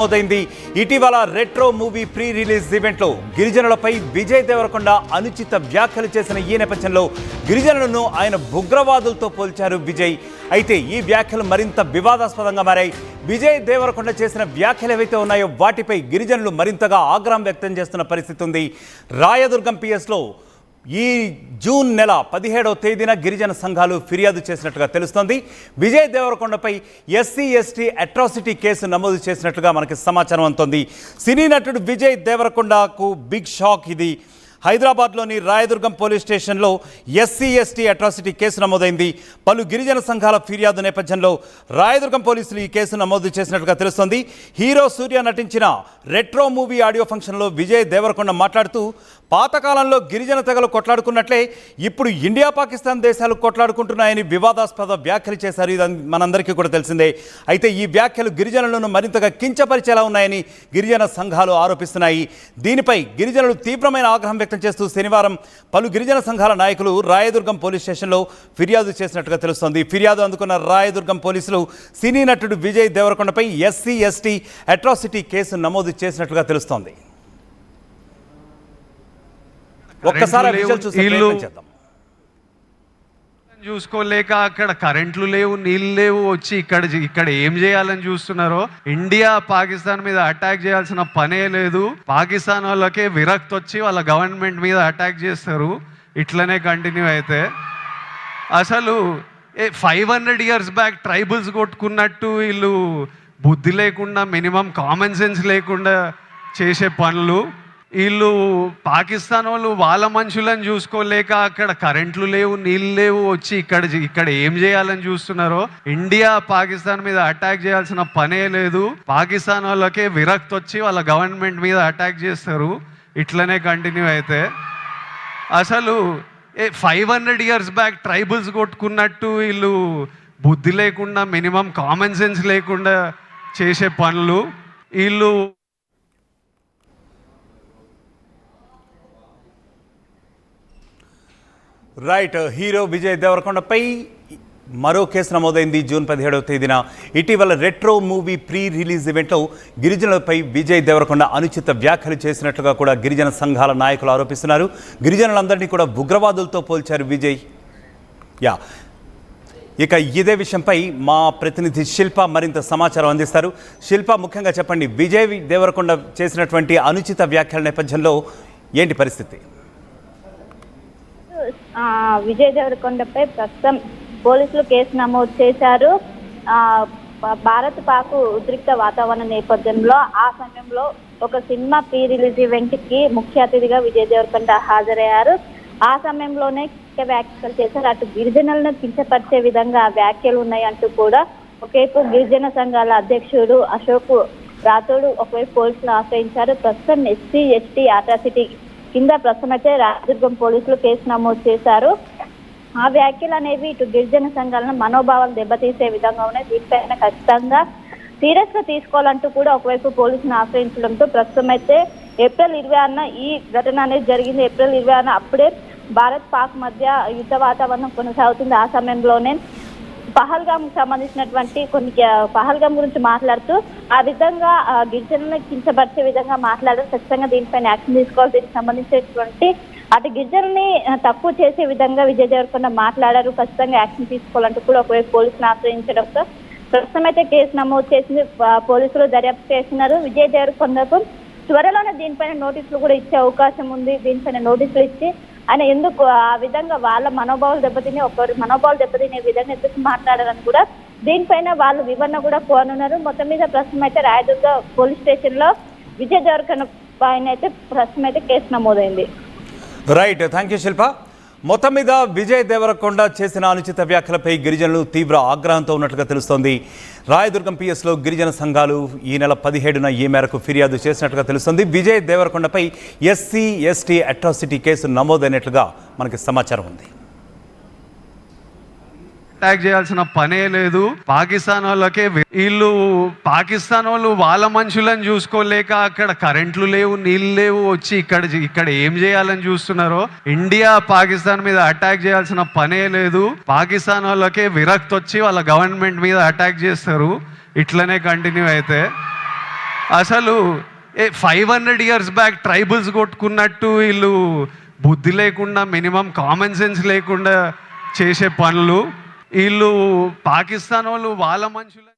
నమోదైంది. ఇటీవల retro movie pre release ఈవెంట్లో గిరిజనులపై విజయ్ దేవరకొండ అనుచిత వ్యాఖ్యలు చేసిన ఈ నేపథ్యంలో గిరిజనులను ఆయన ఉగ్రవాదులతో పోల్చారు విజయ్. అయితే ఈ వ్యాఖ్యలు మరింత వివాదాస్పదంగా మారాయి. విజయ్ దేవరకొండ చేసిన వ్యాఖ్యలు ఏవైతే ఉన్నాయో వాటిపై గిరిజనులు మరింతగా ఆగ్రహం వ్యక్తం చేస్తున్న పరిస్థితి ఉంది. రాయదుర్గం పిఎస్లో ఈ జూన్ నెల 17వ తేదీన గిరిజన సంఘాలు ఫిర్యాదు చేసినట్లుగా తెలుస్తోంది. విజయ్ దేవరకొండపై ఎస్సీ/ఎస్టీ అట్రాసిటీ కేసు నమోదు చేసినట్లుగా మనకి సమాచారం అందుతోంది. సినీ నటుడు విజయ్ దేవరకొండకు బిగ్ షాక్ ఇది. హైదరాబాద్లోని రాయదుర్గం పోలీస్ స్టేషన్లో ఎస్సీ/ఎస్టీ అట్రాసిటీ కేసు నమోదైంది. పలు గిరిజన సంఘాల ఫిర్యాదు నేపథ్యంలో రాయదుర్గం పోలీసులు ఈ కేసు నమోదు చేసినట్లుగా తెలుస్తోంది. హీరో సూర్య నటించిన రెట్రో మూవీ ఆడియో ఫంక్షన్లో విజయ్ దేవరకొండ మాట్లాడుతూ పాతకాలంలో గిరిజన తెగలు కొట్లాడుకున్నట్లే ఇప్పుడు ఇండియా పాకిస్తాన్ దేశాలు కొట్లాడుకుంటున్నాయని వివాదాస్పద వ్యాఖ్యలు చేశారు. ఇది మనందరికీ కూడా తెలిసిందే. అయితే ఈ వ్యాఖ్యలు గిరిజనులను మరింతగా కించపరిచేలా ఉన్నాయని గిరిజన సంఘాలు ఆరోపిస్తున్నాయి. దీనిపై గిరిజనులు తీవ్రమైన ఆగ్రహం వ్యక్తం చేస్తూ శనివారం పలు గిరిజన సంఘాల నాయకులు రాయదుర్గం పోలీస్ స్టేషన్లో ఫిర్యాదు చేసినట్టుగా తెలుస్తోంది. ఫిర్యాదు అందుకున్న రాయదుర్గం పోలీసులు సినీ నటుడు విజయ్ దేవరకొండపై ఎస్సీ/ఎస్టీ అట్రాసిటీ కేసు నమోదు చేసినట్లుగా తెలుస్తోంది. ఒక్కసారి చూసుకోలేక అక్కడ కరెంట్లు లేవు, నీళ్ళు లేవు, వచ్చి ఇక్కడ ఏం చేయాలని చూస్తున్నారో. ఇండియా పాకిస్తాన్ మీద అటాక్ చేయాల్సిన పనే లేదు. పాకిస్తాన్ వాళ్ళకే విరక్తి వచ్చి వాళ్ళ గవర్నమెంట్ మీద అటాక్ చేస్తారు. ఇట్లనే కంటిన్యూ అయితే అసలు 500 years బ్యాక్ ట్రైబల్స్ కొట్టుకున్నట్టు వీళ్ళు బుద్ధి లేకుండా, మినిమం కామన్ సెన్స్ లేకుండా చేసే పనులు. వీళ్ళు పాకిస్తాన్ వాళ్ళు వాళ్ళ మనుషులను చూసుకోలేక అక్కడ కరెంట్లు లేవు, నీళ్ళు లేవు, వచ్చి ఇక్కడ ఏం చేయాలని చూస్తున్నారో. ఇండియా పాకిస్తాన్ మీద అటాక్ చేయాల్సిన పనే లేదు. పాకిస్తాన్ వాళ్ళకే విరక్తి వచ్చి వాళ్ళ గవర్నమెంట్ మీద అటాక్ చేస్తారు. ఇట్లనే కంటిన్యూ అయితే అసలు 500 years బ్యాక్ ట్రైబల్స్ కొట్టుకున్నట్టు వీళ్ళు బుద్ధి లేకుండా, మినిమం కామన్ సెన్స్ లేకుండా చేసే పనులు. వీళ్ళు రైట్. హీరో విజయ్ దేవరకొండపై మరో కేసు నమోదైంది జూన్ 17వ తేదీన. ఇటీవల రెట్రో మూవీ ప్రీ రిలీజ్ ఈవెంట్లో గిరిజనులపై విజయ్ దేవరకొండ అనుచిత వ్యాఖ్యలు చేసినట్లుగా కూడా గిరిజన సంఘాల నాయకులు ఆరోపిస్తున్నారు. గిరిజనులందరినీ కూడా ఉగ్రవాదులతో పోల్చారు విజయ్. ఇక ఇదే విషయంపై మా ప్రతినిధి శిల్ప మరింత సమాచారం అందిస్తారు. శిల్ప, ముఖ్యంగా చెప్పండి, విజయ్ దేవరకొండ చేసినటువంటి అనుచిత వ్యాఖ్యల నేపథ్యంలో ఏంటి పరిస్థితి? విజయ్ దేవరకొండపై ప్రస్తుతం పోలీసులు కేసు నమోదు చేశారు. భారత్ పాక్ ఉద్రిక్త వాతావరణ నేపథ్యంలో ఆ సమయంలో ఒక సినిమా ప్రీ రిలీజ్ ఈవెంట్ కి ముఖ్య అతిథిగా విజయ్ దేవరకొండ హాజరయ్యారు. ఆ సమయంలోనే వ్యాఖ్యలు చేశారు. అటు గిరిజనులను కించపరిచే విధంగా వ్యాఖ్యలు ఉన్నాయంటూ కూడా ఒకవైపు గిరిజన సంఘాల అధ్యక్షుడు అశోక్ రాథోడ్ ఒకవైపు పోలీసులు ఆశ్రయించారు. ప్రస్తుతం ఎస్సీ/ఎస్టీ అట్రాసిటీ కింద ప్రస్తుతం అయితే రాయదుర్గం పోలీసులు కేసు నమోదు చేశారు. ఆ వ్యాఖ్యలు అనేవి ఇటు గిరిజన సంఘాలను మనోభావాలు దెబ్బతీసే విధంగా ఉన్నాయి. దీనిపైన ఖచ్చితంగా సీరియస్ గా తీసుకోవాలంటూ కూడా ఒకవైపు పోలీసులను ఆశ్రయించడంతో ప్రస్తుతం అయితే ఏప్రిల్ 26న ఈ ఘటన అనేది జరిగింది. ఏప్రిల్ 26న అప్పుడే భారత్ పాక్ మధ్య యుద్ధ వాతావరణం కొనసాగుతుంది. ఆ సమయంలోనే పహల్గామ్ సంబంధించినటువంటి పహల్గామ్ గురించి మాట్లాడుతూ ఆ విధంగా గిరిజనులను కించపరిచే విధంగా మాట్లాడారు. ఖచ్చితంగా దీనిపైన యాక్షన్ తీసుకోవాలి. దీనికి సంబంధించినటువంటి అటు గిరిజనుల్ని తక్కువ చేసే విధంగా విజయ్ దేవరకొండ మాట్లాడారు. ఖచ్చితంగా యాక్షన్ తీసుకోవాలంటూ కూడా ఒకవైపు పోలీసులు ఆశ్రయించడంతో ప్రస్తుతం అయితే కేసు నమోదు చేసింది. పోలీసులు దర్యాప్తు చేస్తున్నారు. విజయ్ దేవరకొండకు త్వరలోనే దీనిపైన నోటీసులు కూడా ఇచ్చే అవకాశం ఉంది. దీనిపైన నోటీసులు ఇచ్చి ఆయన ఎందుకు ఆ విధంగా వాళ్ళ మనోభావాలు దెబ్బతినే ఒకరి మనోభావాలు దెబ్బతినే విధంగా ఎందుకు మాట్లాడారని కూడా దీనిపైన వాళ్ళు వివరణ కూడా కోరనున్నారు. మొత్తం మీద ప్రస్తుతం అయితే రాయదుర్గ పోలీస్ స్టేషన్ లో విజయ్ దేవరకొండ పైన అయితే ప్రస్తుతం అయితే కేసు నమోదైంది. రైట్, థ్యాంక్ యూ శిల్ప. మొత్తం మీద విజయ్ దేవరకొండ చేసిన అనుచిత వ్యాఖ్యలపై గిరిజనులు తీవ్ర ఆగ్రహంతో ఉన్నట్లుగా తెలుస్తోంది. రాయదుర్గం పిఎస్లో గిరిజన సంఘాలు ఈ నెల 17న ఈ మేరకు ఫిర్యాదు చేసినట్లుగా తెలుస్తోంది. విజయ్ దేవరకొండపై ఎస్సీ/ఎస్టీ అట్రాసిటీ కేసు నమోదైనట్లుగా మనకి సమాచారం ఉంది. అటాక్ చేయాల్సిన పనే లేదు. పాకిస్తాన్ వాళ్ళకే వీళ్ళు పాకిస్తాన్ వాళ్ళు వాళ్ళ మనుషులను చూసుకోలేక అక్కడ కరెంట్లు లేవు, నీళ్ళు లేవు, వచ్చి ఇక్కడ ఏం చేయాలని చూస్తున్నారో. ఇండియా పాకిస్తాన్ మీద అటాక్ చేయాల్సిన పనే లేదు. పాకిస్తాన్ వాళ్ళకే విరక్తి వచ్చి వాళ్ళ గవర్నమెంట్ మీద అటాక్ చేస్తారు. ఇట్లనే కంటిన్యూ అయితే అసలు 500 ఇయర్స్ బ్యాక్ ట్రైబల్స్ కొట్టుకున్నట్టు వీళ్ళు బుద్ధి లేకుండా మినిమం కామన్ సెన్స్ లేకుండా చేసే పనులు. వీళ్ళు పాకిస్తాన్ వాళ్ళు వాళ్ళ మనుషులు